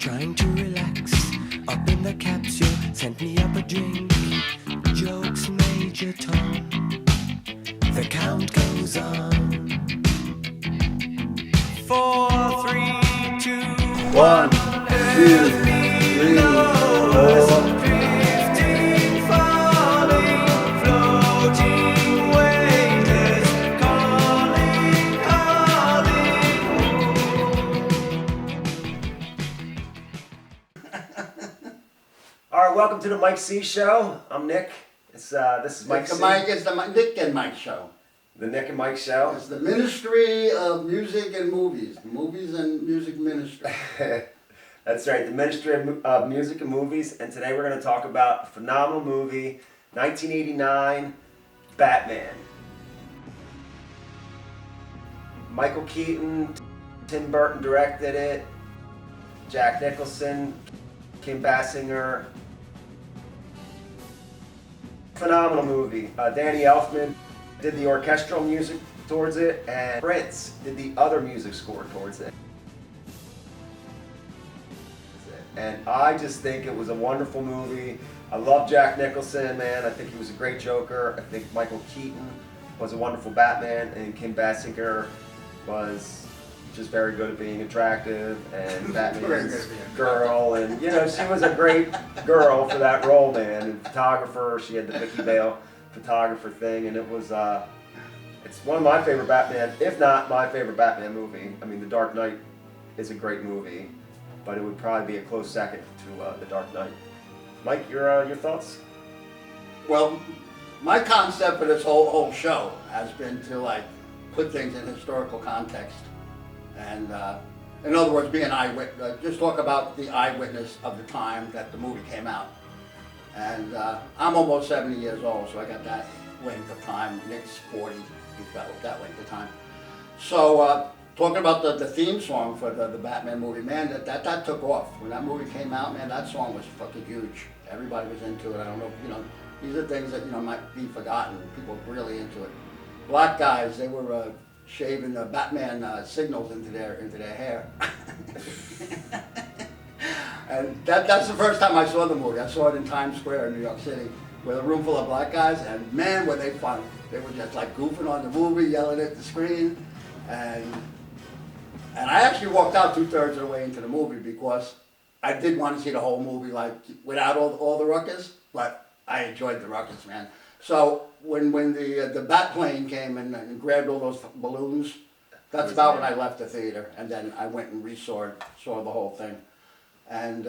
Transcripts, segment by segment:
Trying to relax up in the capsule. Sent me up a drink. Jokes, Major Tom. The count goes on. 4, 3, 2, 1, 2, 3, 4. Drifting, falling, floating, weightless, calling, calling. All right, welcome to the Mike C Show. I'm Nick. This is Mike C. It's the Nick and Mike Show. The Nick and Mike Show. It's the Ministry of Music and Movies. Movies and Music Ministry. That's right, the Ministry of Music and Movies. And today we're going to talk about a phenomenal movie, 1989, Batman. Michael Keaton, Tim Burton directed it. Jack Nicholson, Kim Basinger. Phenomenal movie. Danny Elfman did the orchestral music towards it, and Prince did the other music score towards it. And I just think it was a wonderful movie. I love Jack Nicholson, man. I think he was a great Joker. I think Michael Keaton was a wonderful Batman, and Kim Basinger was just very good at being attractive, and Batman's girl, and you know, she was a great girl for that role, man. And photographer, she had the Vicky Vale photographer thing, and it was it's one of my favorite Batman, if not my favorite Batman movie. I mean, The Dark Knight is a great movie, but it would probably be a close second to The Dark Knight. Mike, your thoughts? Well, my concept for this whole show has been to like put things in historical context, and in other words, be an eyewitness. Just talk about the eyewitness of the time that the movie came out. And I'm almost 70 years old, so I got that length of time. Nick's 40, he's got that length of time. So talking about the theme song for the Batman movie, man, that took off. When that movie came out, man, that song was fucking huge. Everybody was into it. I don't know, these are things that, might be forgotten. People were really into it. Black guys, they were shaving the Batman signals into their hair. And that's the first time I saw the movie. I saw it in Times Square in New York City with a room full of black guys, and man, were they fun. They were just like goofing on the movie, yelling at the screen, and I actually walked out 2/3 of the way into the movie because I did want to see the whole movie like without all the ruckus, but I enjoyed the ruckus, man. So when the bat plane came and grabbed all those balloons, that's about when I left the theater, and then I went and saw the whole thing. And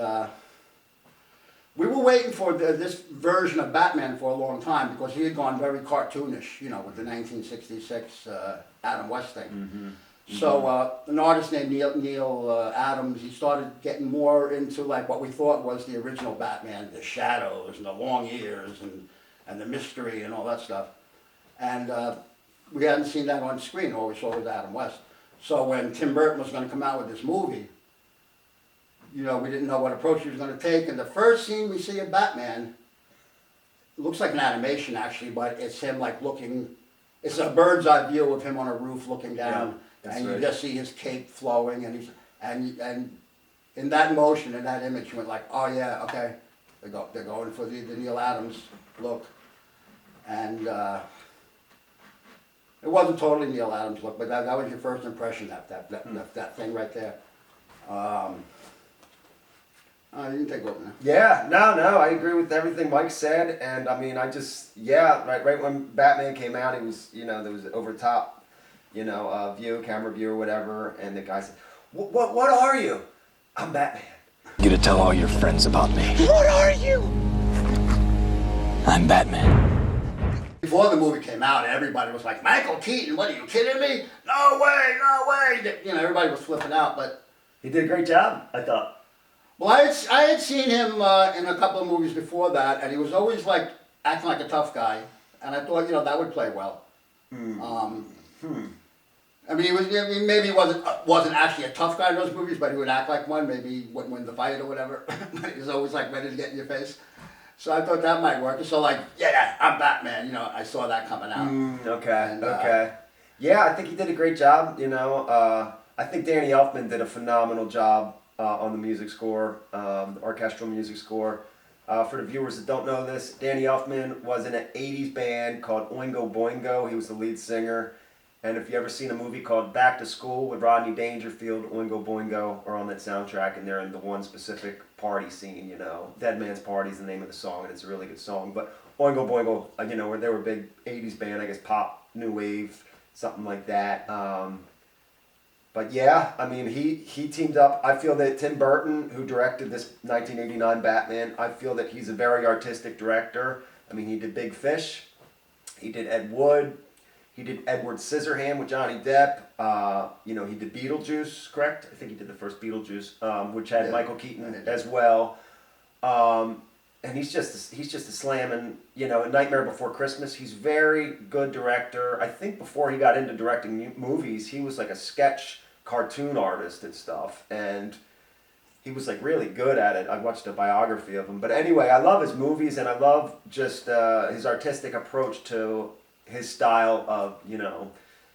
we were waiting for this version of Batman for a long time because he had gone very cartoonish, with the 1966 Adam West thing. Mm-hmm. So an artist named Neil Adams, he started getting more into like what we thought was the original Batman, the shadows and the long ears and the mystery and all that stuff. And we hadn't seen that on screen. All we saw was Adam West. So when Tim Burton was going to come out with this movie, we didn't know what approach he was going to take. And the first scene we see of Batman looks like an animation actually, but it's him like looking, it's a bird's eye view of him on a roof looking down, and you just see his cape flowing, and in that motion, in that image, you went like, oh yeah, okay, they're going for the Neil Adams look. And it wasn't totally Neil Adams look, but that was your first impression, that thing right there. You can take over now. Yeah, no, I agree with everything Mike said, and I mean, right when Batman came out, he was, there was over top, camera view or whatever, and the guy said, "What are you?" "I'm Batman." You to tell all your friends about me. What are you? I'm Batman. Before the movie came out, everybody was like, Michael Keaton, what are you kidding me? No way. Everybody was flipping out, but He did a great job, I thought. well, I had seen him in a couple of movies before that, and he was always like acting like a tough guy, and I thought that would play well. I mean, maybe he wasn't actually a tough guy in those movies, but he would act like one. Maybe he wouldn't win the fight or whatever. But he was always like ready to get in your face. So I thought that might work. So like, yeah, I'm Batman. I saw that coming out. Okay. Yeah, I think he did a great job. I think Danny Elfman did a phenomenal job on the music score, the orchestral music score. For the viewers that don't know this, Danny Elfman was in an 80s band called Oingo Boingo. He was the lead singer. And if you ever seen a movie called Back to School with Rodney Dangerfield, Oingo Boingo are on that soundtrack, and they're in the one specific party scene, Dead Man's Party is the name of the song, and it's a really good song. But Oingo Boingo, they were a big 80s band, I guess pop, new wave, something like that. But yeah, I mean, he teamed up. I feel that Tim Burton, who directed this 1989 Batman, I feel that he's a very artistic director. I mean, he did Big Fish, he did Ed Wood, he did Edward Scissorhand with Johnny Depp. He did Beetlejuice, correct? I think he did the first Beetlejuice, which had Michael Keaton as well. And he's just a slamming, Nightmare Before Christmas. He's very good director. I think before he got into directing movies, he was like a sketch cartoon artist and stuff, and he was like really good at it. I watched a biography of him. But anyway, I love his movies, and I love just his artistic approach to his style of,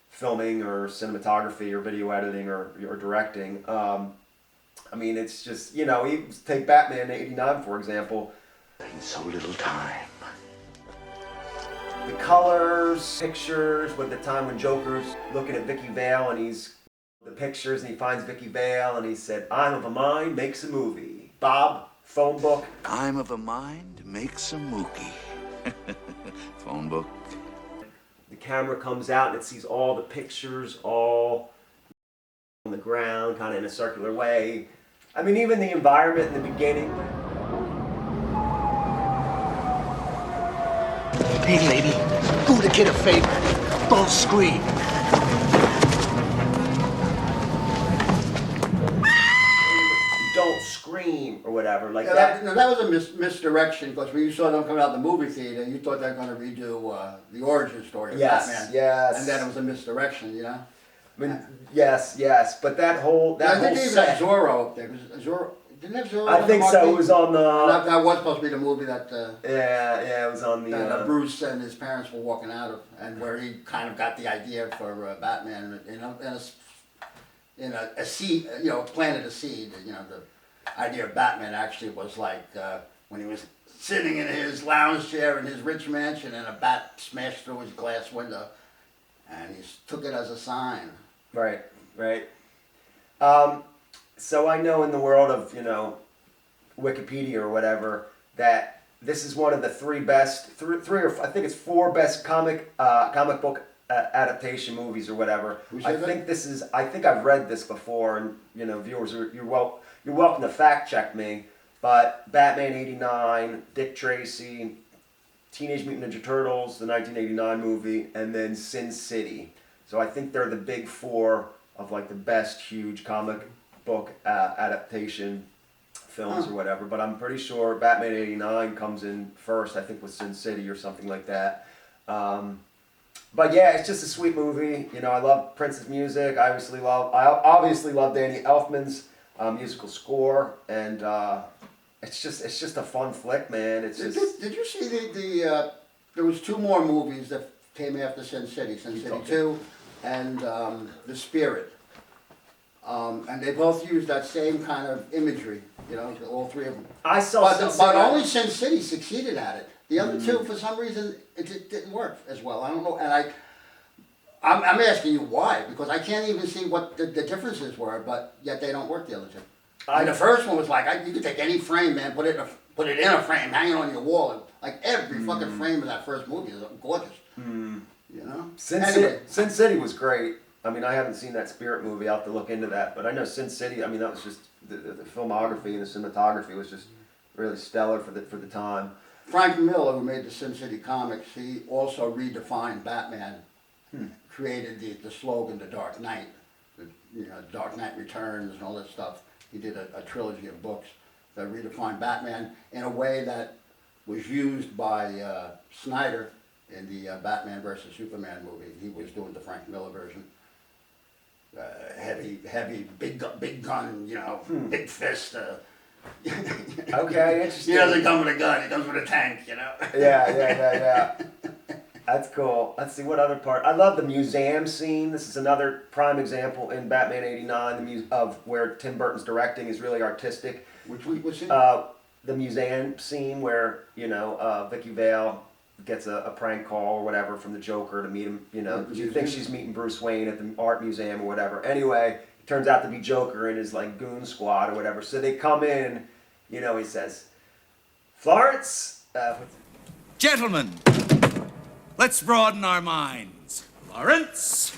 filming or cinematography or video editing or directing. I mean, it's just, take Batman '89, for example. In so little time. The colors, pictures, with the time when Joker's looking at Vicky Vale and he's the pictures and he finds Vicky Vale and he said, I'm of a mind, makes a movie. Bob, phone book. I'm of a mind, makes a mookie. Phone book. The camera comes out and it sees all the pictures all on the ground, kind of in a circular way. I mean, even the environment in the beginning. Hey, lady, do the kid a favor. Don't scream. Don't scream or whatever like Yeah, that. that was a misdirection, because when you saw them come out in the movie theater, you thought they were going to redo the origin story of Batman. Yes. And then it was a misdirection, I mean, yes, but that whole I think they even had set. Zorro up there. Zorro, didn't have Zorro? I on think the so. marquee? It was on the. That was supposed to be the movie that Yeah, it was on the. that Bruce and his parents were walking out of, and where he kind of got the idea for Batman, in a seed, planted a seed. The idea of Batman actually was like when he was sitting in his lounge chair in his rich mansion, and a bat smashed through his glass window, and he took it as a sign. Right. So I know in the world of, Wikipedia or whatever, that this is one of the three or I think it's four best comic book adaptation movies or whatever. Who said that? I think I've read this before, and, viewers, you're welcome to fact check me, but Batman '89, Dick Tracy, Teenage Mutant Ninja Turtles, the 1989 movie, and then Sin City. So I think they're the big four of like the best huge comic book adaptation films or whatever. But I'm pretty sure Batman '89 comes in first, I think with Sin City or something like that. But yeah, it's just a sweet movie. I love Prince's music. I obviously love Danny Elfman's musical score, and it's just a fun flick, man. It's just. Did you see the there was two more movies that came after Sin City 2, and The Spirit. And they both used that same kind of imagery, all three of them. I saw Sin City. But only Sin City succeeded at it. The other two, for some reason, it didn't work as well. I don't know, and I'm asking you why, because I can't even see what the differences were, but yet they don't work, the other two. And the first one was like, you could take any frame, man, put it in a frame, hang it on your wall, and like every fucking frame of that first movie is gorgeous. Sin City was great. I mean, I haven't seen that Spirit movie. I'll have to look into that. But I know Sin City, I mean, that was just, the filmography and the cinematography was just really stellar for the time. Frank Miller, who made the Sin City comics, he also redefined Batman, created the slogan, The Dark Knight, Dark Knight Returns and all that stuff. He did a trilogy of books that redefined Batman in a way that was used by Snyder in the Batman versus Superman movie. He was doing the Frank Miller version. Heavy, big gun, big fist. Okay, interesting. He doesn't come with a gun, he comes with a tank, Yeah. That's cool. Let's see what other part. I love the museum scene. This is another prime example in Batman '89 of where Tim Burton's directing is really artistic. Which scene? The museum scene where Vicky Vale gets a prank call or whatever from the Joker to meet him. You think she's meeting Bruce Wayne at the art museum or whatever. Anyway, it turns out to be Joker and his like goon squad or whatever. So they come in. He says, "Florence." Gentlemen, let's broaden our minds. Lawrence?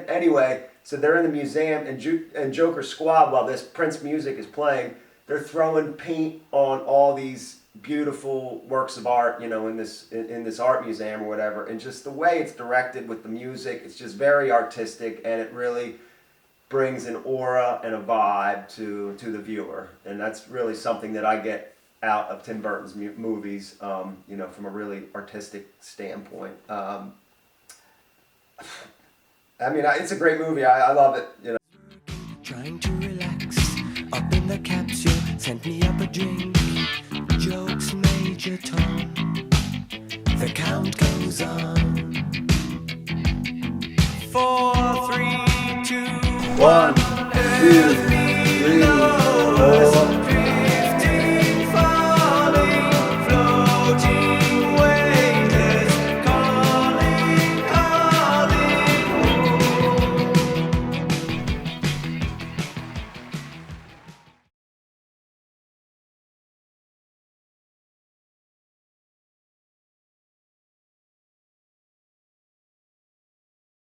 Anyway, so they're in the museum, and Joker's squad, while this Prince music is playing, they're throwing paint on all these beautiful works of art, in this art museum or whatever. And just the way it's directed with the music, it's just very artistic, and it really brings an aura and a vibe to the viewer. And that's really something that I get out of Tim Burton's movies, from a really artistic standpoint. It's a great movie. I love it. Trying to relax up in the capsule. Sent me up a drink. Jokes, Major Tom. The count goes on. 4, 3, 2, 1, 2.